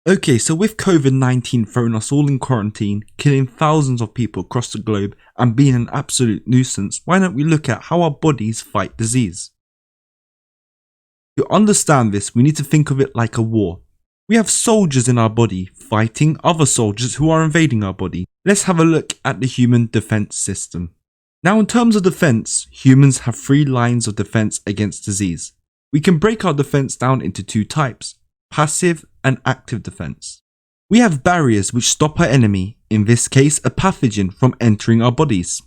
Okay, so with COVID-19 throwing us all in quarantine, killing thousands of people across the globe and being an absolute nuisance, why don't we look at how our bodies fight disease? To understand this, we need to think of it like a war. We have soldiers in our body fighting other soldiers who are invading our body. Let's have a look at the human defense system. Now, in terms of defense, humans have 3 lines of defense against disease. We can break our defense down into 2 types: passive and active defense. We have barriers which stop our enemy, in this case a pathogen, from entering our bodies.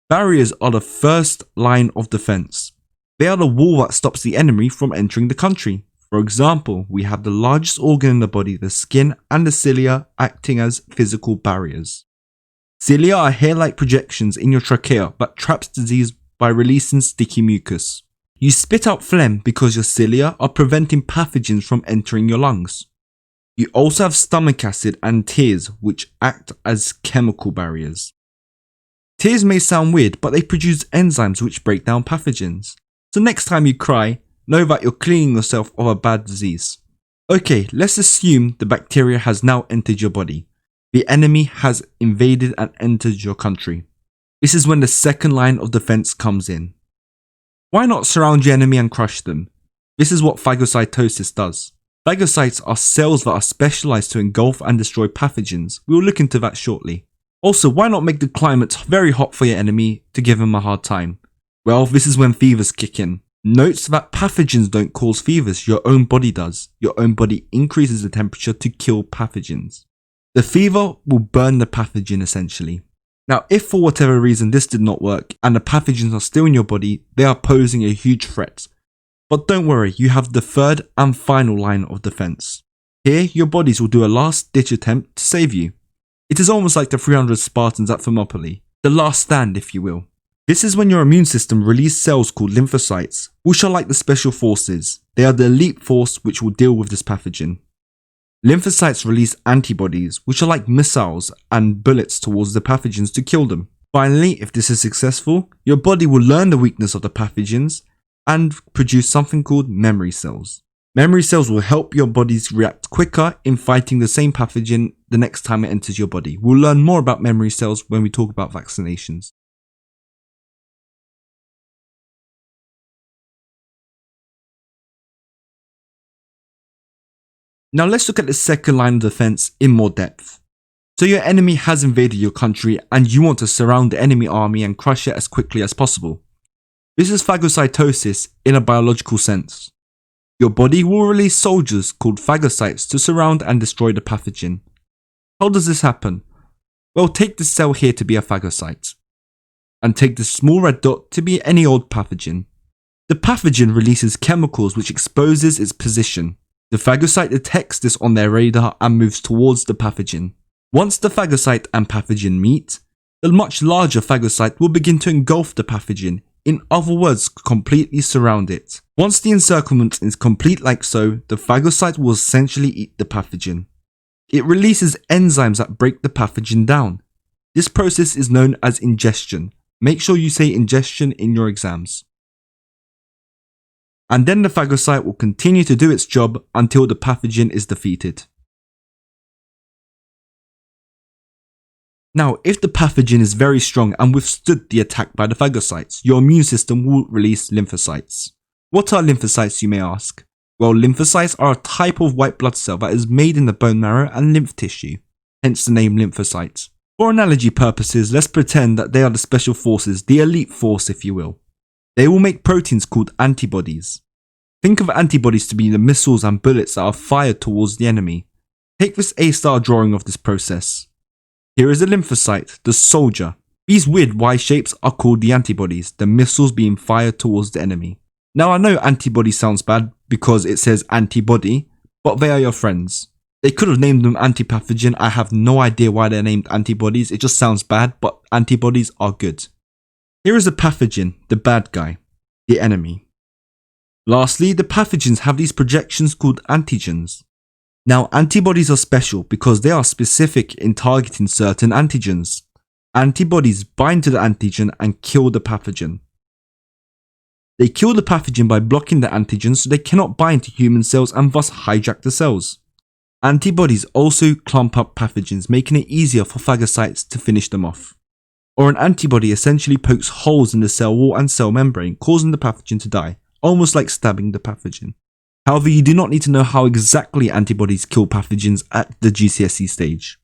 Barriers are the first line of defense. They are the wall that stops the enemy from entering the country. For example, we have the largest organ in the body, the skin, and the cilia acting as physical barriers. Cilia are hair-like projections in your trachea that traps disease by releasing sticky mucus. You spit out phlegm because your cilia are preventing pathogens from entering your lungs. You also have stomach acid and tears, which act as chemical barriers. Tears may sound weird, but they produce enzymes which break down pathogens. So next time you cry, know that you're cleaning yourself of a bad disease. Okay, let's assume the bacteria has now entered your body. The enemy has invaded and entered your country. This is when the second line of defense comes in. Why not surround your enemy and crush them? This is what phagocytosis does. Phagocytes are cells that are specialized to engulf and destroy pathogens. We will look into that shortly. Also, why not make the climate very hot for your enemy to give him a hard time? Well, this is when fevers kick in. Note that pathogens don't cause fevers, your own body does. Your own body increases the temperature to kill pathogens. The fever will burn the pathogen essentially. Now, if for whatever reason this did not work and the pathogens are still in your body, they are posing a huge threat. But don't worry, you have the third and final line of defense. Here, your bodies will do a last ditch attempt to save you. It is almost like the 300 Spartans at Thermopylae, the last stand if you will. This is when your immune system releases cells called lymphocytes, which are like the special forces. They are the elite force which will deal with this pathogen. Lymphocytes release antibodies, which are like missiles and bullets towards the pathogens to kill them. Finally, if this is successful, your body will learn the weakness of the pathogens and produce something called memory cells. Memory cells will help your bodies react quicker in fighting the same pathogen the next time it enters your body. We'll learn more about memory cells when we talk about vaccinations. Now let's look at the second line of defense in more depth. So your enemy has invaded your country and you want to surround the enemy army and crush it as quickly as possible. This is phagocytosis in a biological sense. Your body will release soldiers called phagocytes to surround and destroy the pathogen. How does this happen? Well, take this cell here to be a phagocyte, and take this small red dot to be any old pathogen. The pathogen releases chemicals which exposes its position. The phagocyte detects this on their radar and moves towards the pathogen. Once the phagocyte and pathogen meet, the much larger phagocyte will begin to engulf the pathogen, in other words, completely surround it. Once the encirclement is complete like so, the phagocyte will essentially eat the pathogen. It releases enzymes that break the pathogen down. This process is known as ingestion. Make sure you say ingestion in your exams. And then the phagocyte will continue to do its job until the pathogen is defeated. Now, if the pathogen is very strong and withstood the attack by the phagocytes, your immune system will release lymphocytes. What are lymphocytes, you may ask? Well, lymphocytes are a type of white blood cell that is made in the bone marrow and lymph tissue, hence the name lymphocytes. For analogy purposes, let's pretend that they are the special forces, the elite force if you will. They will make proteins called antibodies. Think of antibodies to be the missiles and bullets that are fired towards the enemy. Take this A-star drawing of this process. Here is a lymphocyte, the soldier. These weird Y shapes are called the antibodies, the missiles being fired towards the enemy. Now I know antibody sounds bad because it says antibody, but they are your friends. They could have named them antipathogen. I have no idea why they're named antibodies, it just sounds bad, but antibodies are good. Here is a pathogen, the bad guy, the enemy. Lastly, the pathogens have these projections called antigens. Now, antibodies are special because they are specific in targeting certain antigens. Antibodies bind to the antigen and kill the pathogen. They kill the pathogen by blocking the antigen so they cannot bind to human cells and thus hijack the cells. Antibodies also clump up pathogens, making it easier for phagocytes to finish them off. Or an antibody essentially pokes holes in the cell wall and cell membrane, causing the pathogen to die, almost like stabbing the pathogen. However, you do not need to know how exactly antibodies kill pathogens at the GCSE stage.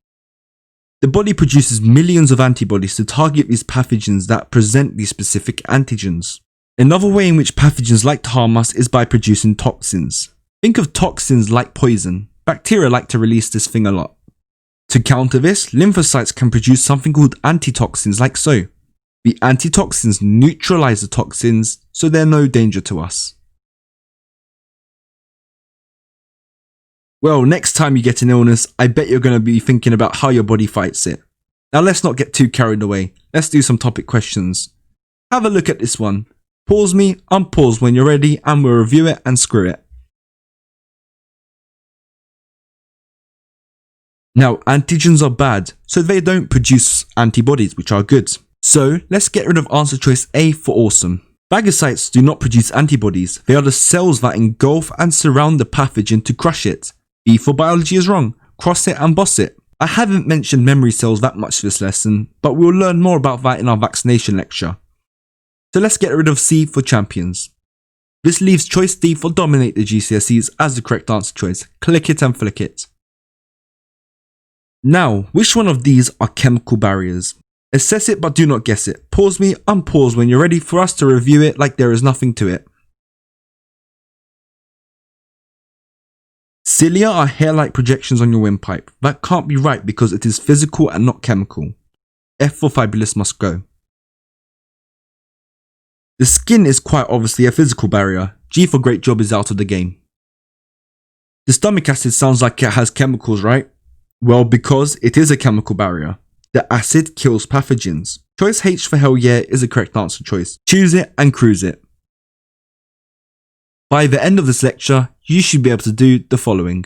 The body produces millions of antibodies to target these pathogens that present these specific antigens. Another way in which pathogens like to harm us is by producing toxins. Think of toxins like poison. Bacteria like to release this thing a lot. To counter this, lymphocytes can produce something called antitoxins like so. The antitoxins neutralize the toxins, so they're no danger to us. Well, next time you get an illness, I bet you're going to be thinking about how your body fights it. Now let's not get too carried away. Let's do some topic questions. Have a look at this one. Pause me, unpause when you're ready, and we'll review it and screw it. Now, antigens are bad, so they don't produce antibodies, which are good. So, let's get rid of answer choice A for awesome. Phagocytes do not produce antibodies. They are the cells that engulf and surround the pathogen to crush it. B for biology is wrong. Cross it and boss it. I haven't mentioned memory cells that much this lesson, but we'll learn more about that in our vaccination lecture. So let's get rid of C for champions. This leaves choice D for dominate the GCSEs as the correct answer choice. Click it and flick it. Now, which one of these are chemical barriers? Assess it but do not guess it. Pause me, unpause when you're ready for us to review it like there is nothing to it. Cilia are hair-like projections on your windpipe. That can't be right because it is physical and not chemical. F for fabulous must go. The skin is quite obviously a physical barrier. G for great job is out of the game. The stomach acid sounds like it has chemicals, right? Well, because it is a chemical barrier. The acid kills pathogens. Choice H for hell yeah is the correct answer choice. Choose it and cruise it. By the end of this lecture, you should be able to do the following.